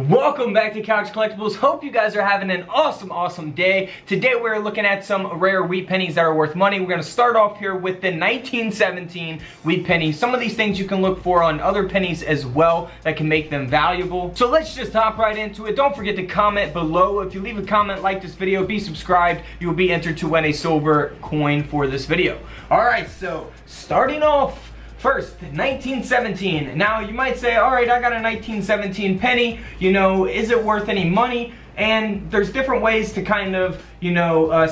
Welcome back to Couch Collectibles. Hope you guys are having an awesome day. Today we're looking at some rare wheat pennies that are worth money. We're going to start off here with the 1917 wheat pennies. Some of these things you can look for on other pennies as well that can make them valuable. So let's just hop right into it. Don't forget to comment below. If you leave a comment, like this video, be subscribed, you will be entered to win a silver coin for this video. Alright, so starting off first, 1917. Now you might say, alright, I got a 1917 penny, you know, is it worth any money? And there's different ways to kind of,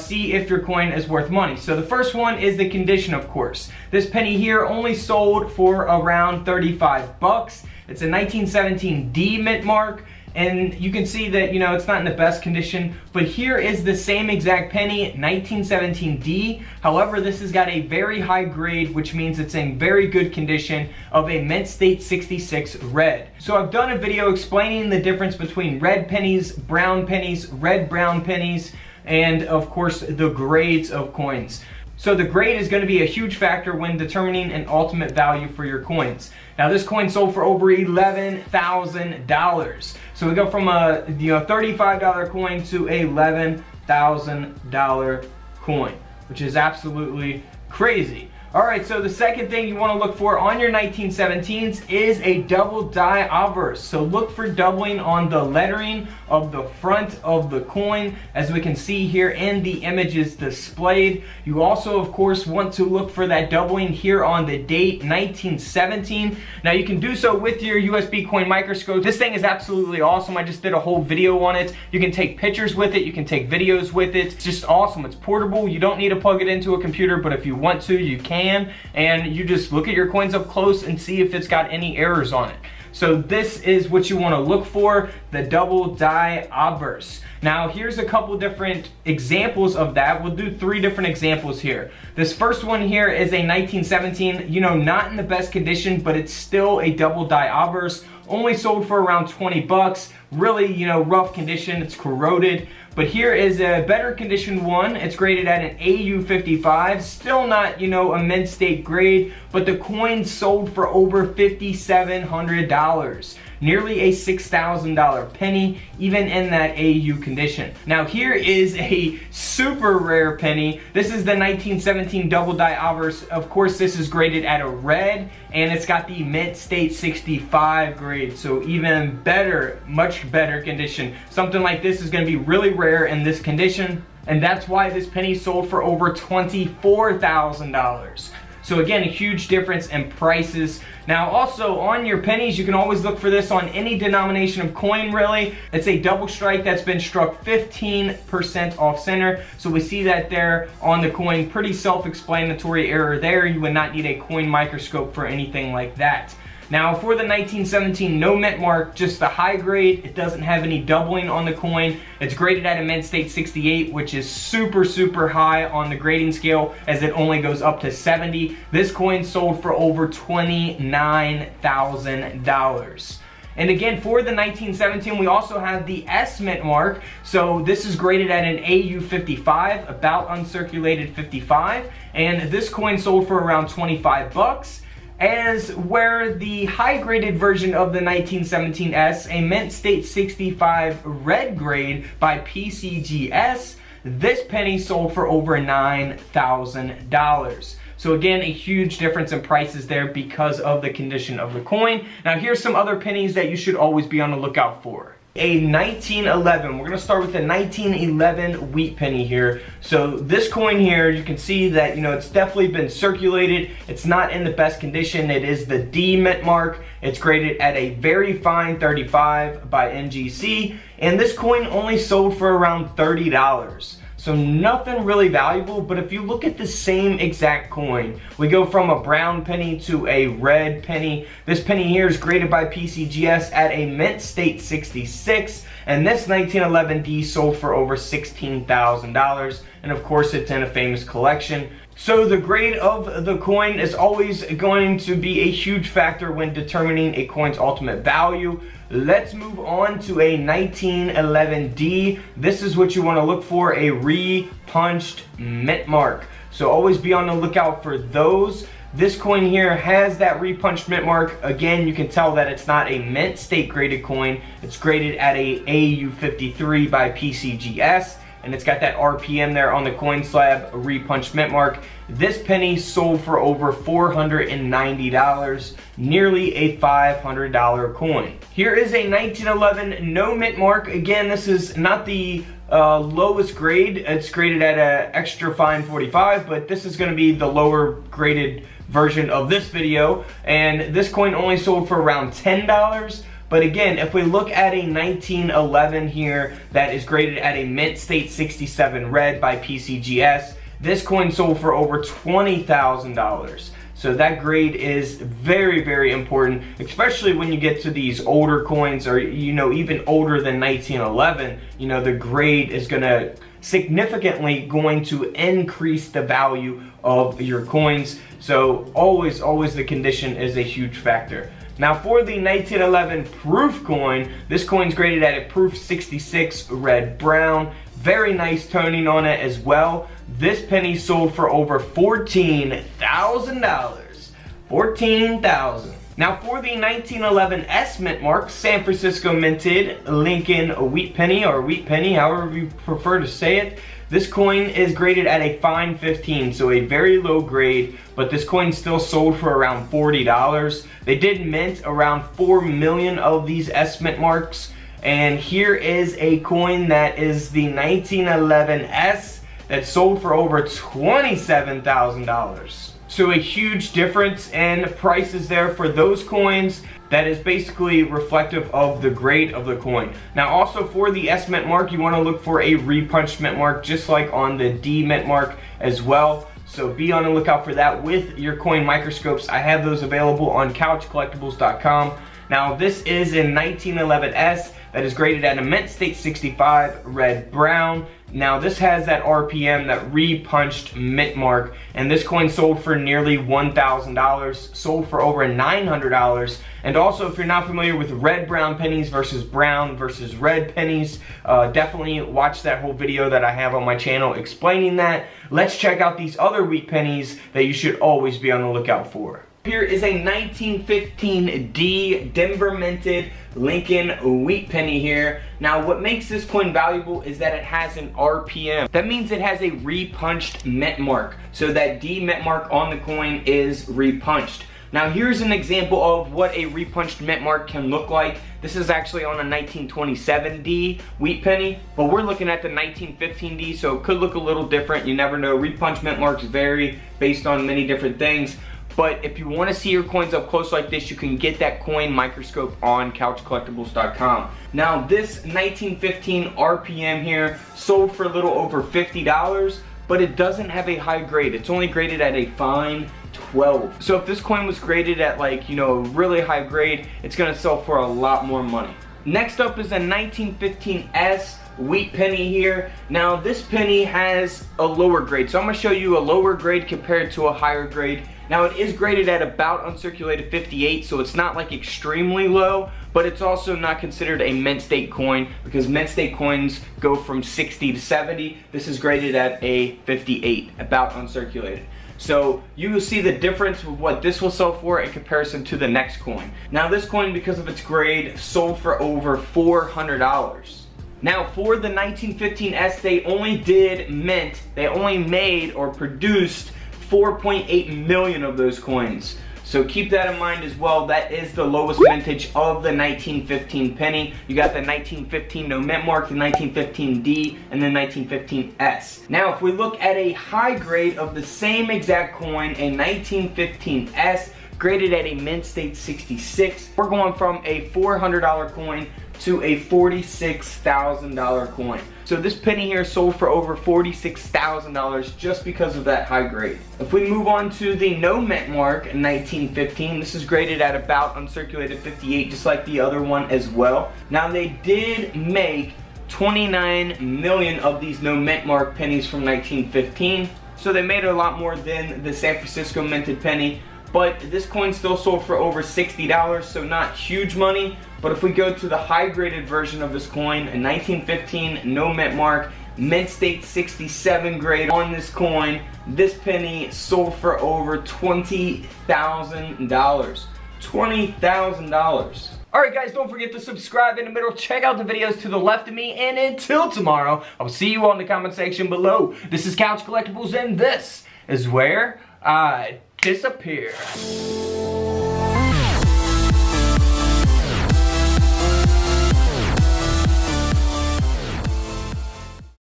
see if your coin is worth money. So the first one is the condition, of course. This penny here only sold for around 35 bucks. It's a 1917 D mint mark. And you can see that, it's not in the best condition, but here is the same exact penny, 1917D. However, this has got a very high grade, which means it's in very good condition, of a mint state 66 red. So I've done a video explaining the difference between red pennies, brown pennies, red brown pennies, and of course the grades of coins. So the grade is going to be a huge factor when determining an ultimate value for your coins. Now this coin sold for over $11,000. So we go from a $35 coin to a $11,000 coin, which is absolutely crazy. Alright, so the second thing you want to look for on your 1917s is a double die obverse. So look for doubling on the lettering of the front of the coin, as we can see here in the images displayed. You also, of course, want to look for that doubling here on the date 1917. Now you can do so with your USB coin microscope. This thing is absolutely awesome. I just did a whole video on it. You can take pictures with it, you can take videos with it. It's just awesome. It's portable. You don't need to plug it into a computer, but if you want to, you can. And you just look at your coins up close and see if it's got any errors on it. So this is what you want to look for, the double die obverse. Now here's a couple different examples of that. We'll do 3 different examples here. This first one here is a 1917, not in the best condition, but it's still a double die obverse. Only sold for around 20 bucks. Really, rough condition, it's corroded. But here is a better condition one. It's graded at an AU55. Still not, a mint state grade, but the coin sold for over $5,700. Nearly a $6,000 penny, even in that AU condition. Now here is a super rare penny. This is the 1917 double die obverse. Of course, this is graded at a red, and it's got the mint state 65 grade. So even better, much better condition. Something like this is going to be really rare in this condition, and that's why this penny sold for over $24,000. So again, a huge difference in prices. Now also on your pennies, you can always look for this on any denomination of coin really. It's a double strike that's been struck 15% off center. So we see that there on the coin. Pretty self-explanatory error there. You would not need a coin microscope for anything like that. Now for the 1917 no mint mark, just the high grade, it doesn't have any doubling on the coin. It's graded at a mint state 68, which is super high on the grading scale, as it only goes up to 70. This coin sold for over $29,000. And again, for the 1917, we also have the S mint mark. So this is graded at an AU55, about uncirculated 55. And this coin sold for around 25 bucks. As where the high graded version of the 1917S, a mint state 65 red grade by PCGS, this penny sold for over $9,000. So again, a huge difference in prices there because of the condition of the coin. Now here's some other pennies that you should always be on the lookout for. A 1911, we're going to start with the 1911 wheat penny here. So this coin here, you can see that, it's definitely been circulated. It's not in the best condition. It is the D mint mark. It's graded at a very fine 35 by NGC. And this coin only sold for around $30. So nothing really valuable, but if you look at the same exact coin, we go from a brown penny to a red penny. This penny here is graded by PCGS at a mint state 66, and this 1911D sold for over $16,000, and of course it's in a famous collection. So the grade of the coin is always going to be a huge factor when determining a coin's ultimate value. Let's move on to a 1911D. This is what you want to look for, a re-punched mint mark. So always be on the lookout for those. This coin here has that repunched mint mark. Again, you can tell that it's not a mint state graded coin. It's graded at a AU53 by PCGS, and it's got that RPM there on the coin slab, a repunched mint mark. This penny sold for over $490, nearly a $500 coin. Here is a 1911 no mint mark. Again, this is not the lowest grade. It's graded at a extra fine 45, but this is going to be the lower graded version of this video, and this coin only sold for around $10. But again, if we look at a 1911 here that is graded at a mint state 67 red by PCGS, this coin sold for over $20,000. So that grade is very, very important, especially when you get to these older coins, or even older than 1911. The grade is gonna significantly going to increase the value of your coins. So always the condition is a huge factor. Now for the 1911 proof coin, this coin's graded at a proof 66 red brown. Very nice toning on it as well. This penny sold for over $14,000. $14,000. Now for the 1911 S mint mark, San Francisco minted Lincoln wheat penny, or wheat penny, however you prefer to say it. This coin is graded at a fine 15, so a very low grade, but this coin still sold for around $40. They did mint around 4 million of these S mint marks, and here is a coin that is the 1911 S that sold for over $27,000. So a huge difference in prices there for those coins. That is basically reflective of the grade of the coin. Now also for the S mint mark, you want to look for a repunched mint mark, just like on the D mint mark as well. So be on the lookout for that with your coin microscopes. I have those available on couchcollectibles.com. Now this is in 1911 S that is graded at a mint state 65 red brown. Now this has that RPM, that repunched mint mark, and this coin sold for nearly $1,000, sold for over $900. And also, if you're not familiar with red brown pennies versus brown versus red pennies, definitely watch that whole video that I have on my channel explaining that. Let's check out these other wheat pennies that you should always be on the lookout for. Here is a 1915 D Denver minted Lincoln wheat penny here. Now what makes this coin valuable is that it has an RPM. That means it has a repunched mint mark. So that D mint mark on the coin is repunched. Now here's an example of what a repunched mint mark can look like. This is actually on a 1927 D wheat penny, but we're looking at the 1915 D, so it could look a little different. You never know. Repunched mint marks vary based on many different things. But if you want to see your coins up close like this, you can get that coin microscope on couchcollectibles.com. Now this 1915 RPM here sold for a little over $50, but it doesn't have a high grade. It's only graded at a fine 12. So if this coin was graded at a really high grade, it's gonna sell for a lot more money. Next up is a 1915 S wheat penny here. Now this penny has a lower grade, so I'm gonna show you a lower grade compared to a higher grade. Now it is graded at about uncirculated 58, so it's not like extremely low, but it's also not considered a mint state coin because mint state coins go from 60 to 70. This is graded at a 58, about uncirculated. So you will see the difference with what this will sell for in comparison to the next coin. Now this coin, because of its grade, sold for over $400. Now for the 1915 S, they only did mint, they only made or produced 4.8 million of those coins. So keep that in mind as well. That is the lowest mintage of the 1915 penny. You got the 1915 no mint mark, the 1915 D, and the 1915 S. Now if we look at a high grade of the same exact coin, a 1915 S, graded at a mint state 66, we're going from a $400 coin to a $46,000 coin. So this penny here sold for over $46,000 just because of that high grade. If we move on to the no mint mark 1915, this is graded at about uncirculated 58, just like the other one as well. Now they did make 29 million of these no mint mark pennies from 1915, so they made a lot more than the San Francisco minted penny. But this coin still sold for over $60, so not huge money. But if we go to the high graded version of this coin, a 1915 no mint mark, Mint State 67 grade on this coin. This penny sold for over $20,000. $20,000. Alright guys, don't forget to subscribe in the middle, check out the videos to the left of me, and until tomorrow, I will see you all in the comment section below. This is Couch Collectibles, and this is where I disappear.